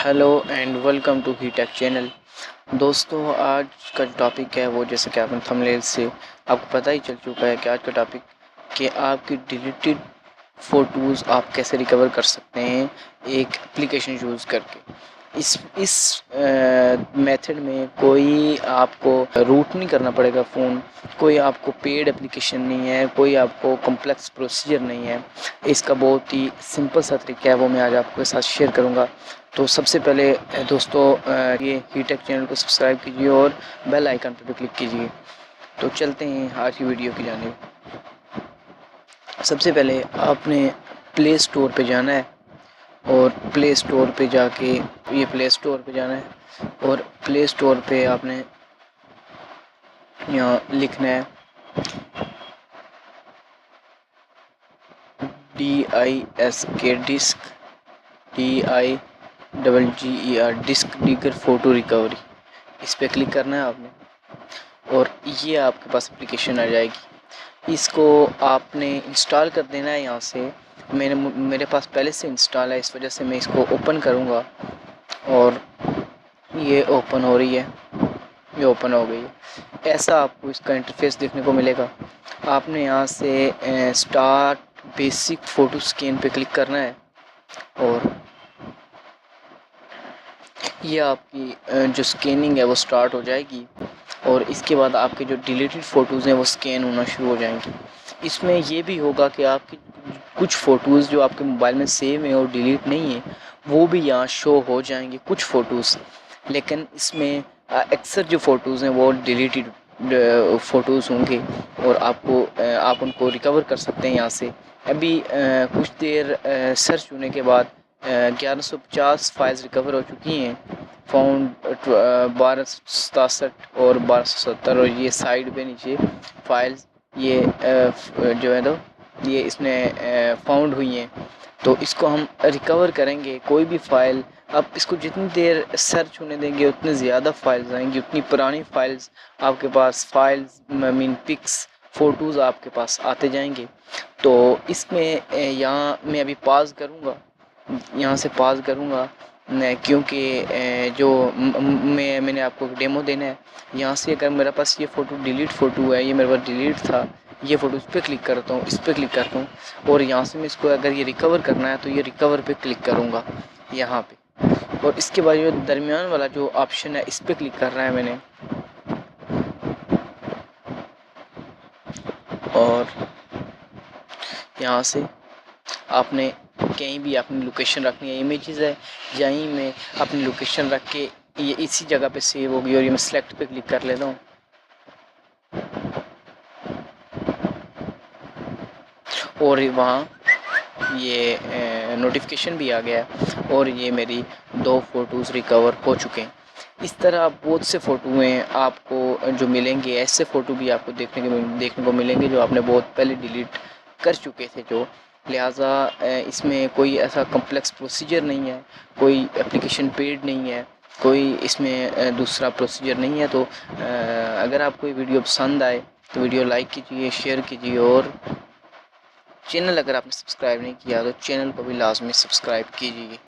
Hello and welcome to hi tech channel. दोस्तों, आज का जो टॉपिक है वो जैसे कि आपने थंबनेल से आपको पता ही चल चुका है कि आज का टॉपिक कि आपकी डिलीटेड फ़ोटोज़ आप कैसे रिकवर कर सकते हैं एक एप्लीकेशन यूज़ करके। इस मेथड में कोई आपको रूट नहीं करना पड़ेगा फ़ोन, कोई आपको पेड एप्लीकेशन नहीं है, कोई आपको कॉम्प्लेक्स प्रोसीजर नहीं है। इसका बहुत ही सिंपल सा तरीका है, वो मैं आज आपके साथ शेयर करूँगा। तो सबसे पहले दोस्तों ये ही टेक चैनल को सब्सक्राइब कीजिए और बेल आइकन पर भी क्लिक कीजिए। तो चलते हैं आज की वीडियो की जानिब। सबसे पहले आपने प्ले स्टोर पे जाना है और प्ले स्टोर पे जाके ये प्ले स्टोर पे जाना है और प्ले स्टोर पे आपने यहाँ लिखना है DISK Disk Digger photo recovery. इस पर क्लिक करना है आपने और ये आपके पास एप्लीकेशन आ जाएगी। इसको आपने इंस्टॉल कर देना है यहाँ से। मेरे पास पहले से इंस्टॉल है, इस वजह से मैं इसको ओपन करूँगा और ये ओपन हो रही है, ये ओपन हो गई है। ऐसा आपको इसका इंटरफेस देखने को मिलेगा। आपने यहाँ से स्टार्ट बेसिक फ़ोटो स्कैन पे क्लिक करना है और ये आपकी जो स्कैनिंग है वो स्टार्ट हो जाएगी और इसके बाद आपके जो डिलीटेड फ़ोटोज़ हैं वो स्कैन होना शुरू हो जाएंगी। इसमें ये भी होगा कि आपकी कुछ फ़ोटोज़ जो आपके मोबाइल में सेव हैं और डिलीट नहीं है वो भी यहाँ शो हो जाएंगे, कुछ फ़ोटोज़। लेकिन इसमें अक्सर जो फ़ोटोज़ हैं वो डिलीटेड फ़ोटोज़ होंगे और आप उनको रिकवर कर सकते हैं यहाँ से। अभी कुछ देर सर्च होने के बाद 1150 फाइल्स रिकवर हो चुकी हैं। फाउंड 1267 और 1270 और ये साइड पे नीचे फाइल्स ये जो है तो ये इसमें फाउंड हुई हैं। तो इसको हम रिकवर करेंगे। कोई भी फ़ाइल आप इसको जितनी देर सर्च होने देंगे उतनी ज़्यादा फाइल्स आएंगी, उतनी पुरानी फाइल्स आपके पास फाइल्स मीन पिक्स फ़ोटोज़ आपके पास आते जाएंगे। तो इसमें यहाँ मैं अभी पॉज करूँगा, यहाँ से पॉज करूँगा क्योंकि जो मैंने आपको डेमो देना है। यहाँ से अगर मेरे पास ये फ़ोटो डिलीट फ़ोटो है, ये मेरे पास डिलीट था, ये फ़ोटो इस पर क्लिक करता हूँ, इस पर क्लिक करता हूँ और यहाँ से मैं इसको अगर ये रिकवर करना है तो ये रिकवर पे क्लिक करूँगा यहाँ पे। और इसके बाद जो दरमियान वाला जो ऑप्शन है इस पर क्लिक करना है मैंने और यहाँ से आपने कहीं भी अपनी लोकेशन रखनी है। इमेजेस है यहीं में अपनी लोकेशन रख के ये इसी जगह पे सेव होगी और ये मैं सिलेक्ट पे क्लिक कर लेता हूँ और वहाँ ये नोटिफिकेशन भी आ गया और ये मेरी 2 फ़ोटोज़ रिकवर हो चुके हैं। इस तरह बहुत से फ़ोटो हैं आपको जो मिलेंगे, ऐसे फ़ोटो भी आपको देखने को मिलेंगे जो आपने बहुत पहले डिलीट कर चुके थे। जो लिहाजा इसमें कोई ऐसा कॉम्प्लेक्स प्रोसीजर नहीं है, कोई एप्लीकेशन पेड नहीं है, कोई इसमें दूसरा प्रोसीजर नहीं है। तो अगर आपको ये वीडियो पसंद आए तो वीडियो लाइक कीजिए, शेयर कीजिए और चैनल अगर आपने सब्सक्राइब नहीं किया तो चैनल को भी लाजमी सब्सक्राइब कीजिए।